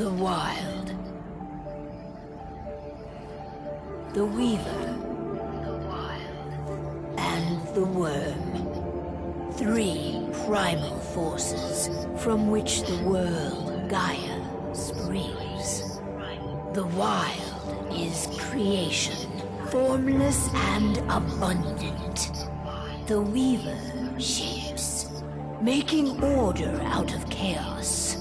The Wild. The Weaver. The Wild. And the Worm. 3 primal forces from which the world, Gaia, springs. The Wild is creation, formless and abundant. The Weaver shapes, making order out of chaos.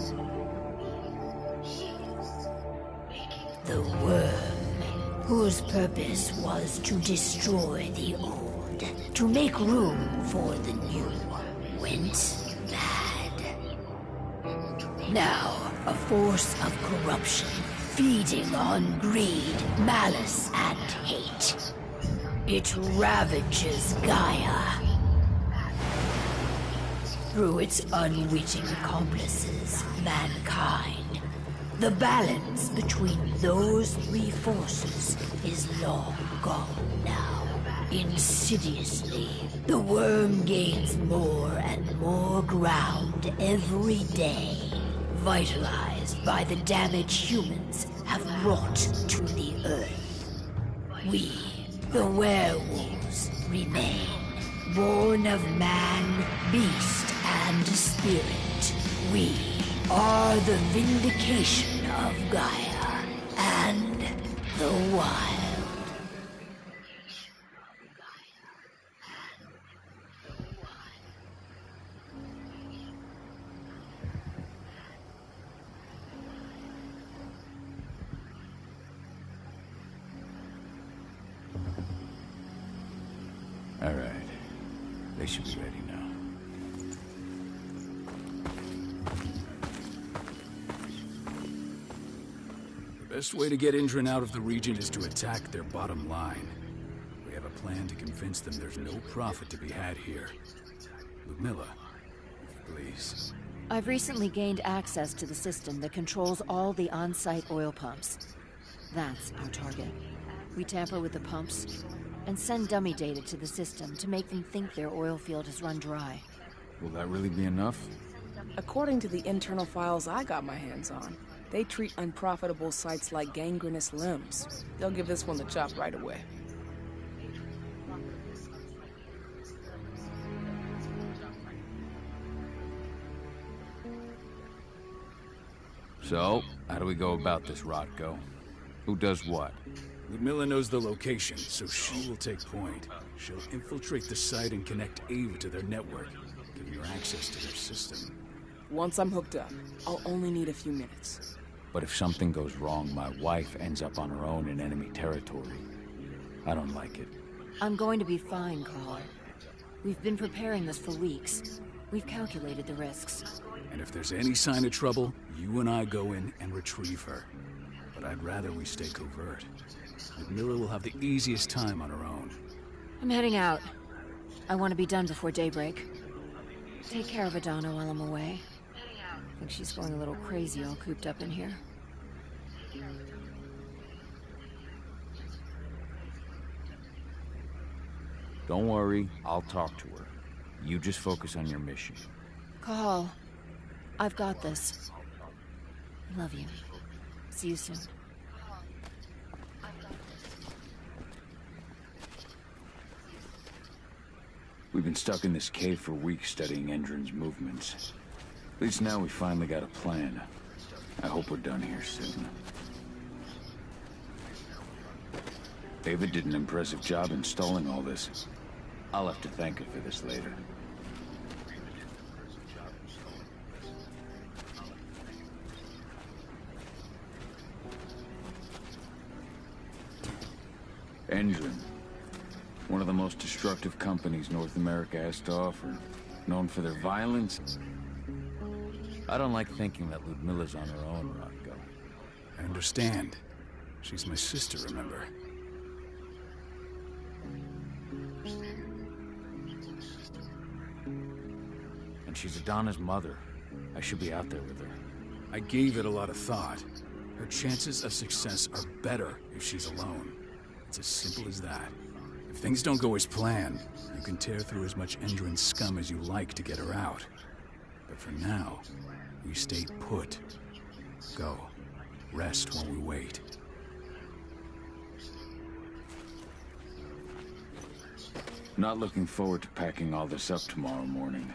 The Worm, whose purpose was to destroy the old, to make room for the new, went mad. Now, a force of corruption, feeding on greed, malice, and hate. It ravages Gaia. Through its unwitting accomplices, mankind. The balance between those 3 forces is long gone now. Insidiously, the worm gains more and more ground every day, vitalized by the damage humans have wrought to the earth. We, the werewolves, remain, born of man, beast, and spirit. We are the vindication of Gaia and the Wild. All right. They should be ready now. The best way to get Indran out of the region is to attack their bottom line. We have a plan to convince them there's no profit to be had here. Ludmilla, please. I've recently gained access to the system that controls all the on-site oil pumps. That's our target. We tamper with the pumps and send dummy data to the system to make them think their oil field has run dry. Will that really be enough? According to the internal files I got my hands on, they treat unprofitable sites like gangrenous limbs. They'll give this one the chop right away. So, how do we go about this, Rotko? Who does what? Ludmilla knows the location, so she will take point. She'll infiltrate the site and connect Ava to their network, giving her access to their system. Once I'm hooked up, I'll only need a few minutes. But if something goes wrong, my wife ends up on her own in enemy territory. I don't like it. I'm going to be fine, Carl. We've been preparing this for weeks. We've calculated the risks. And if there's any sign of trouble, you and I go in and retrieve her. But I'd rather we stay covert. Ludmilla will have the easiest time on her own. I'm heading out. I want to be done before daybreak. Take care of Adana while I'm away. I think she's going a little crazy all cooped up in here. Don't worry, I'll talk to her. You just focus on your mission. Call. I've got this. Love you. See you soon. We've been stuck in this cave for weeks studying Endron's movements. At least now we finally got a plan. I hope we're done here soon. David did an impressive job installing all this. I'll have to thank her for this later. Endron. One of the most destructive companies North America has to offer. Known for their violence. I don't like thinking that Ludmilla's on her own, Rotko. I understand. She's my sister, remember? And she's Adana's mother. I should be out there with her. I gave it a lot of thought. Her chances of success are better if she's alone. It's as simple as that. If things don't go as planned, you can tear through as much Endron scum as you like to get her out. But for now, we stay put. Go. Rest while we wait. Not looking forward to packing all this up tomorrow morning.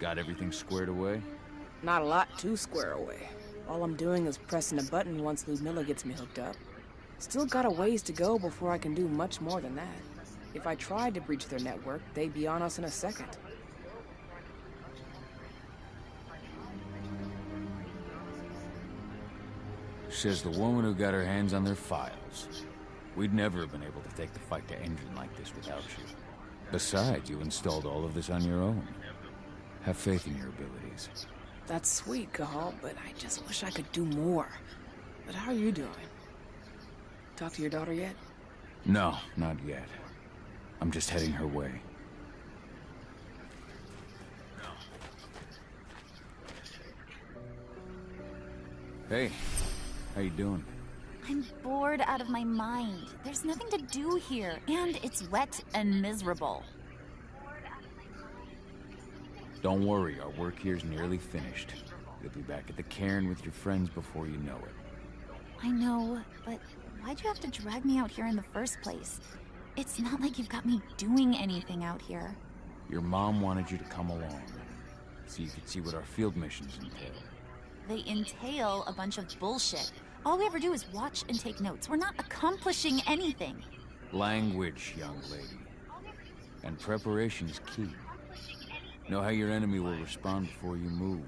Got everything squared away? Not a lot to square away. All I'm doing is pressing a button once Ludmilla gets me hooked up. Still got a ways to go before I can do much more than that. If I tried to breach their network, they'd be on us in a second. Says the woman who got her hands on their files. We'd never have been able to take the fight to Engine like this without you. Besides, you installed all of this on your own. Have faith in your abilities. That's sweet, Cahal, but I just wish I could do more. But how are you doing? Talk to your daughter yet? No, not yet. I'm just heading her way. Hey, how you doing? I'm bored out of my mind. There's nothing to do here, and it's wet and miserable. Don't worry, our work here's nearly finished. You'll be back at the cairn with your friends before you know it. I know, but why'd you have to drag me out here in the first place? It's not like you've got me doing anything out here. Your mom wanted you to come along, so you could see what our field missions entail. They entail a bunch of bullshit. All we ever do is watch and take notes. We're not accomplishing anything. Language, young lady. And preparation is key. Know how your enemy will respond before you move.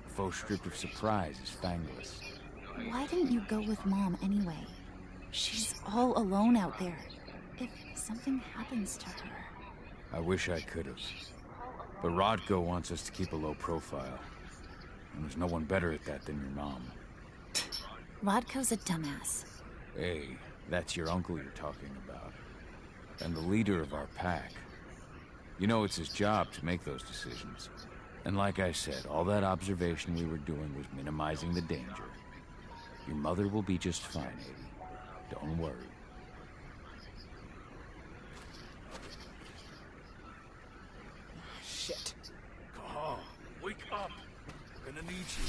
A foe stripped of surprise is fangless. Why didn't you go with Mom anyway? She's all alone out there. If something happens to her... I wish I could have. But Rodko wants us to keep a low profile. And there's no one better at that than your mom. Rodko's a dumbass. Hey, that's your uncle you're talking about. And the leader of our pack. You know it's his job to make those decisions. And like I said, all that observation we were doing was minimizing the danger. Your mother will be just fine, Eddie. Don't worry. Shit. Cahal, wake up! I'm gonna need you.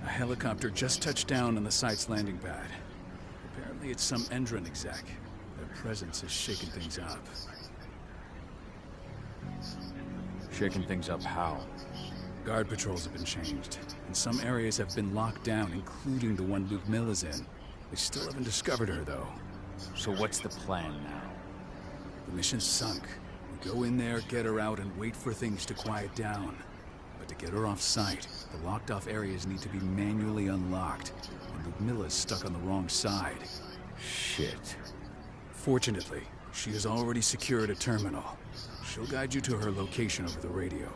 A helicopter just touched down on the site's landing pad. Apparently it's some Endron exec. Their presence is shaking things up. Shaking things up how? Guard patrols have been changed, and some areas have been locked down, including the one Ludmilla's in. They still haven't discovered her, though. So what's the plan now? The mission's sunk. We go in there, get her out, and wait for things to quiet down. But to get her off site, the locked-off areas need to be manually unlocked, and Ludmilla's stuck on the wrong side. Shit. Fortunately, she has already secured a terminal. She'll guide you to her location over the radio.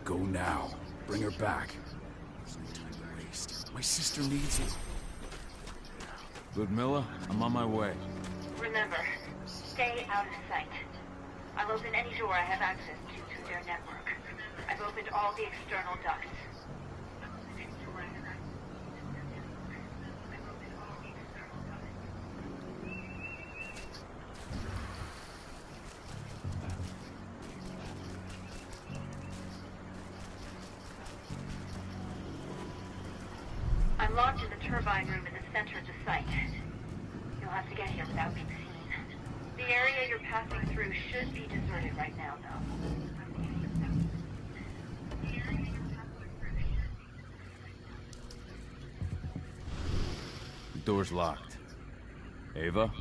Go now. Bring her back. There's no time to waste. My sister needs you. Ludmilla, I'm on my way. Remember, stay out of sight. I'll open any door I have access to through their network. I've opened all the external ducts. I'm locked in the turbine room in the center of the site. You'll have to get here without being seen. The area you're passing through should be deserted right now, though. The door's locked. Ava?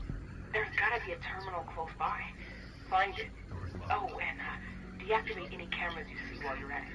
There's gotta be a terminal close by. Find it. Oh, and deactivate any cameras you see while you're at it.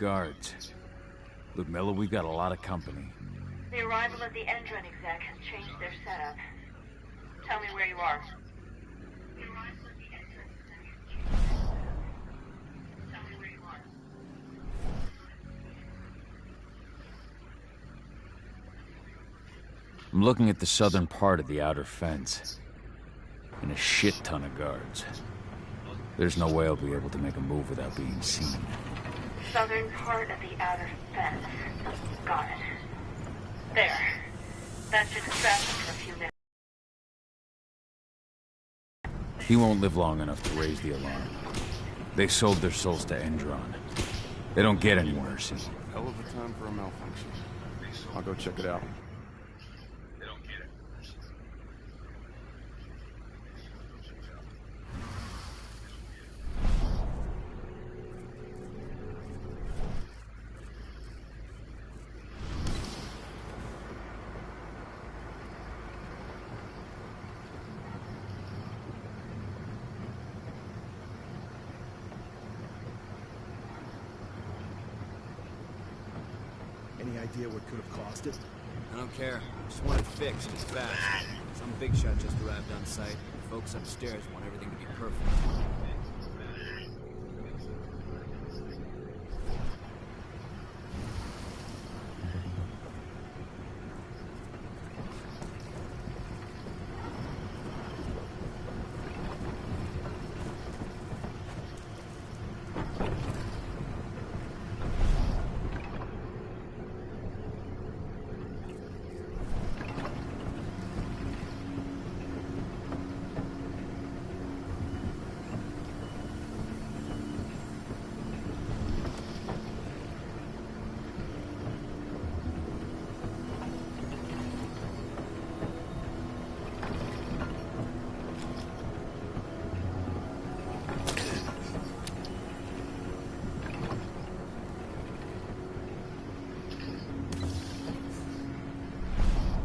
guards. Ludmilla, we've got a lot of company. The arrival of the Endron exec has changed their setup. Tell me where you are. The arrival of the Endron exec has changed their setup. Tell me where you are. I'm looking at the southern part of the outer fence. And a shit ton of guards. There's no way I'll be able to make a move without being seen. Southern part of the outer fence. Got it. There. That should distract him for a few minutes. He won't live long enough to raise the alarm. They sold their souls to Endron. They don't get any mercy. Hell of a time for a malfunction. I'll go check it out. Any idea what could have caused it? I don't care. Just want it fixed as fast. Some big shot just arrived on site. The folks upstairs want everything to be perfect.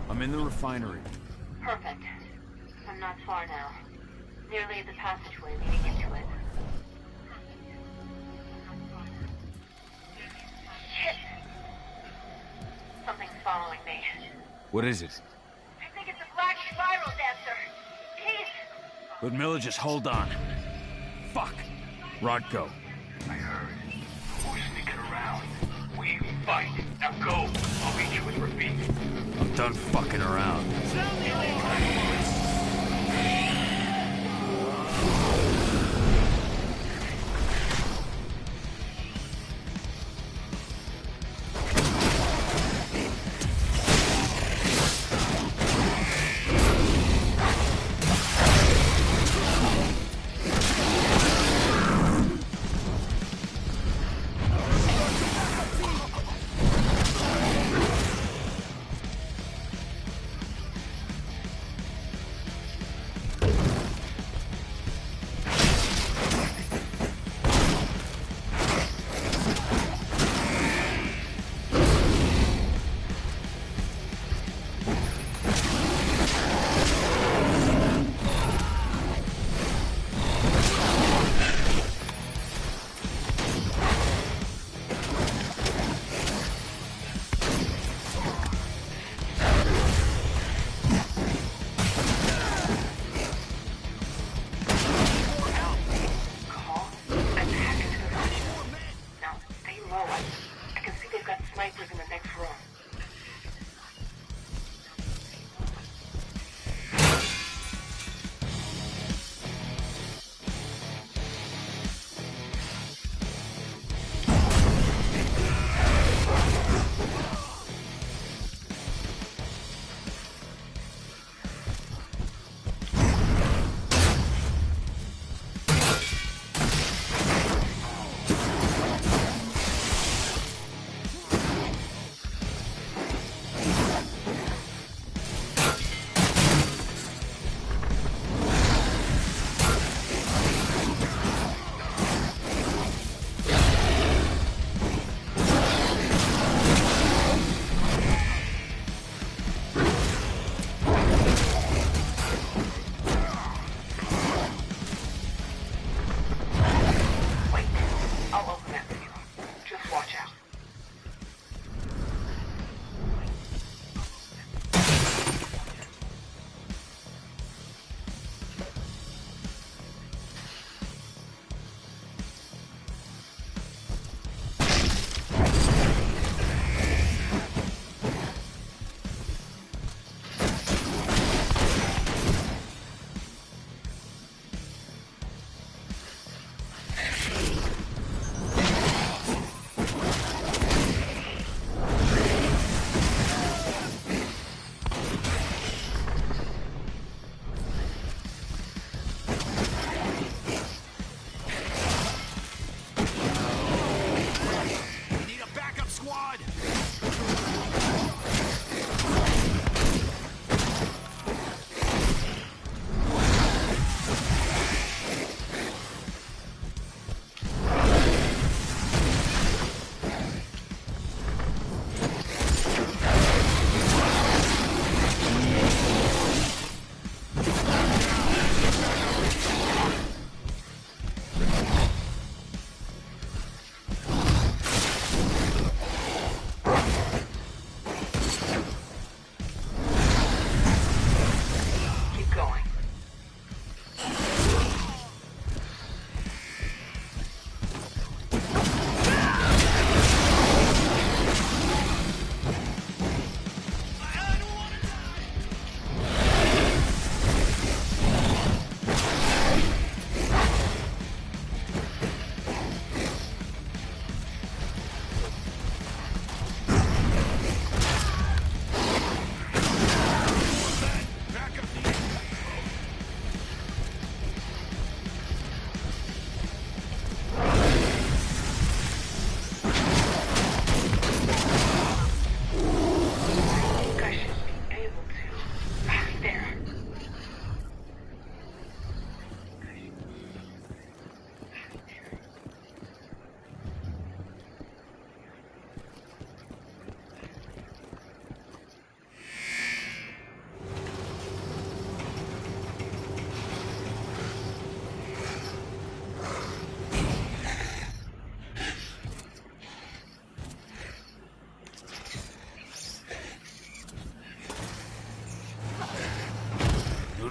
I'm in the refinery. Perfect. I'm not far now. Nearly at the passageway leading into it. Shit! Something's following me. What is it? I think it's a black spiral dancer. Keith! Ludmilla, just hold on. Fuck. Rodko. I heard. Who's sneaking around? We fight. Now go. I'll meet you with Rafik. I'm done fucking around.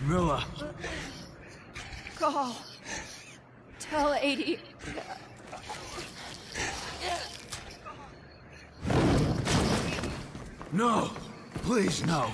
Milla. Call. Tell 80. No! Please, no!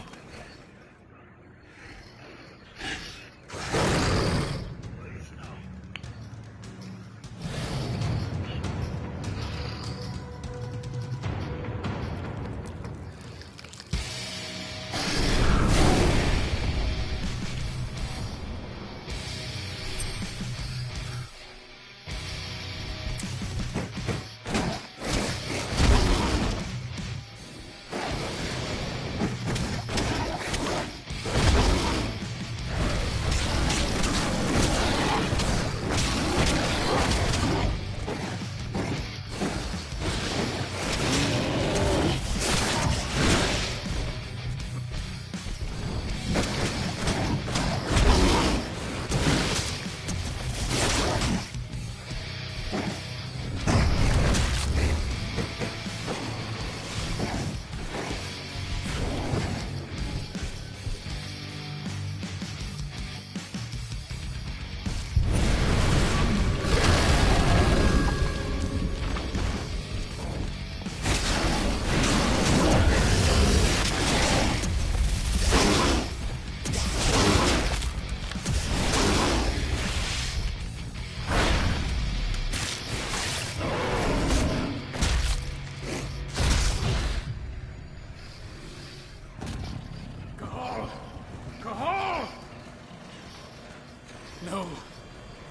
No.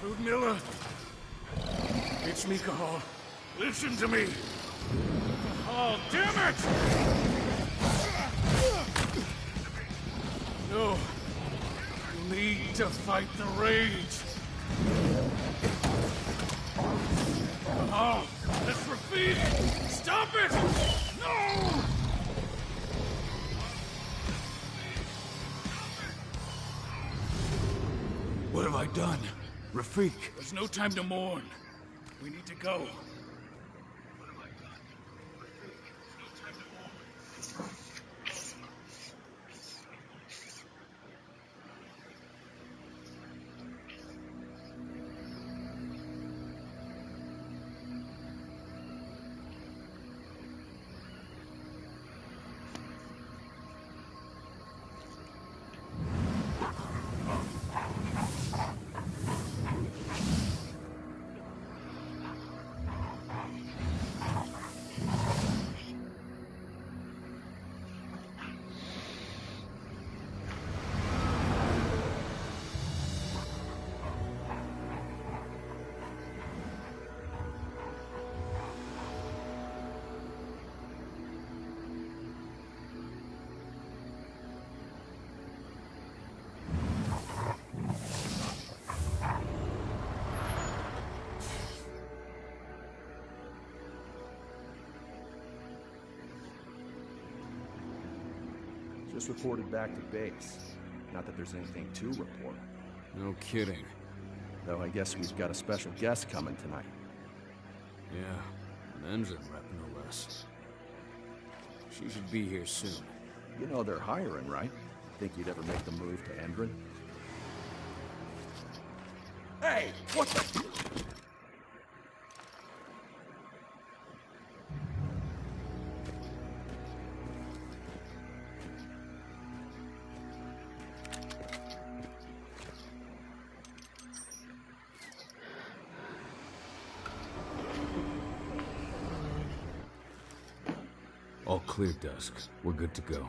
Ludmilla. It's me, Cahal. Listen to me. Cahal, damn it! No. You need to fight the rage. Cahal, that's Rafik! Stop it! No! What have I done? Rafik. There's no time to mourn. We need to go. Just reported back to base. Not that there's anything to report. No kidding. Though I guess we've got a special guest coming tonight. Yeah, an engine rep no less. She should be here soon. You know they're hiring, right? Think you'd ever make the move to Endron? Hey! What the... All clear, Dusk. We're good to go.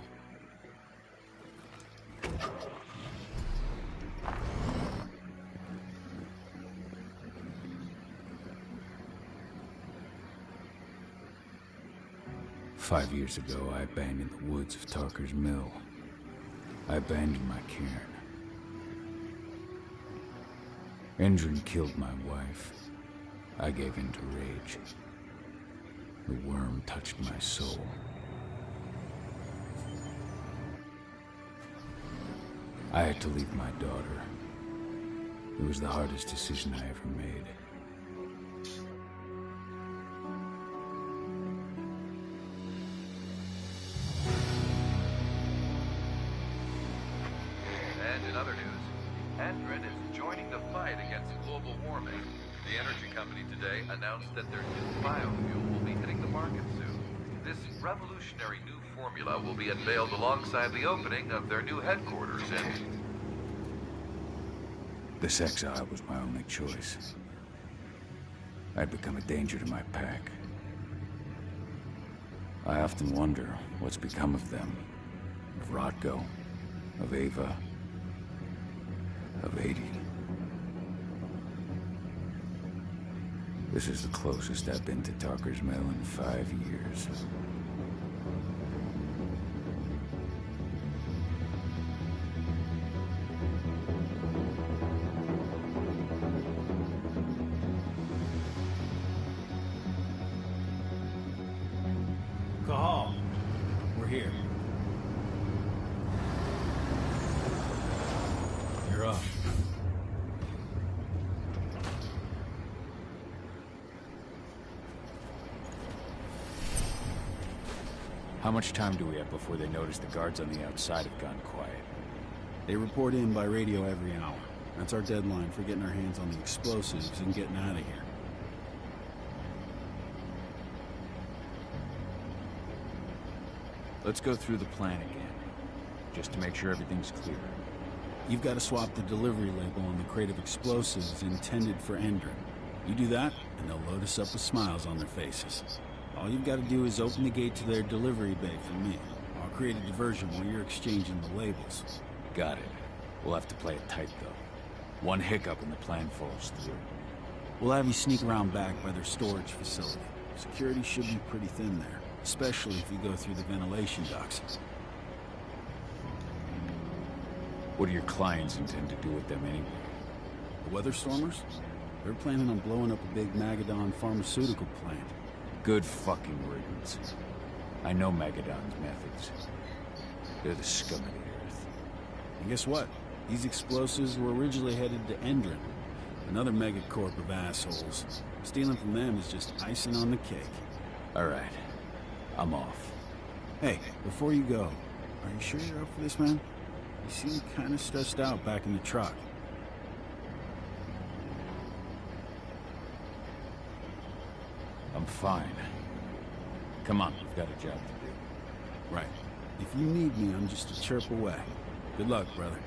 "5 years ago, I abandoned the woods of Tarker's Mill. I abandoned my cairn. Endron killed my wife. I gave in to rage. The worm touched my soul. I had to leave my daughter. It was the hardest decision I ever made. And in other news, Endron is joining the fight against global warming. The energy company today announced that their new biofuel will be hitting the market soon. This revolutionary new formula will be unveiled alongside the opening of their new headquarters in... This exile was my only choice. I'd become a danger to my pack. I often wonder what's become of them. Of Rodko, of Ava, of 80. This is the closest I've been to Talker's Mill in 5 years. Cahal, we're here. You're up. How much time do we have before they notice the guards on the outside have gone quiet? They report in by radio every hour. That's our deadline for getting our hands on the explosives and getting out of here. Let's go through the plan again, just to make sure everything's clear. You've got to swap the delivery label on the crate of explosives intended for Endron. You do that, and they'll load us up with smiles on their faces. All you've got to do is open the gate to their delivery bay for me. I'll create a diversion while you're exchanging the labels. Got it. We'll have to play it tight, though. One hiccup and the plan falls through. We'll have you sneak around back by their storage facility. Security should be pretty thin there, especially if you go through the ventilation ducts. What do your clients intend to do with them anyway? The Weatherstormers? They're planning on blowing up a big Magadon pharmaceutical plant. Good fucking riddance. I know Magadon's methods. They're the scum of the earth. And guess what? These explosives were originally headed to Endron, another megacorp of assholes. Stealing from them is just icing on the cake. All right. I'm off. Hey, before you go, are you sure you're up for this, man? You seem kind of stressed out back in the truck. I'm fine. Come on, we've got a job to do. Right. If you need me, I'm just a chirp away. Good luck, brother.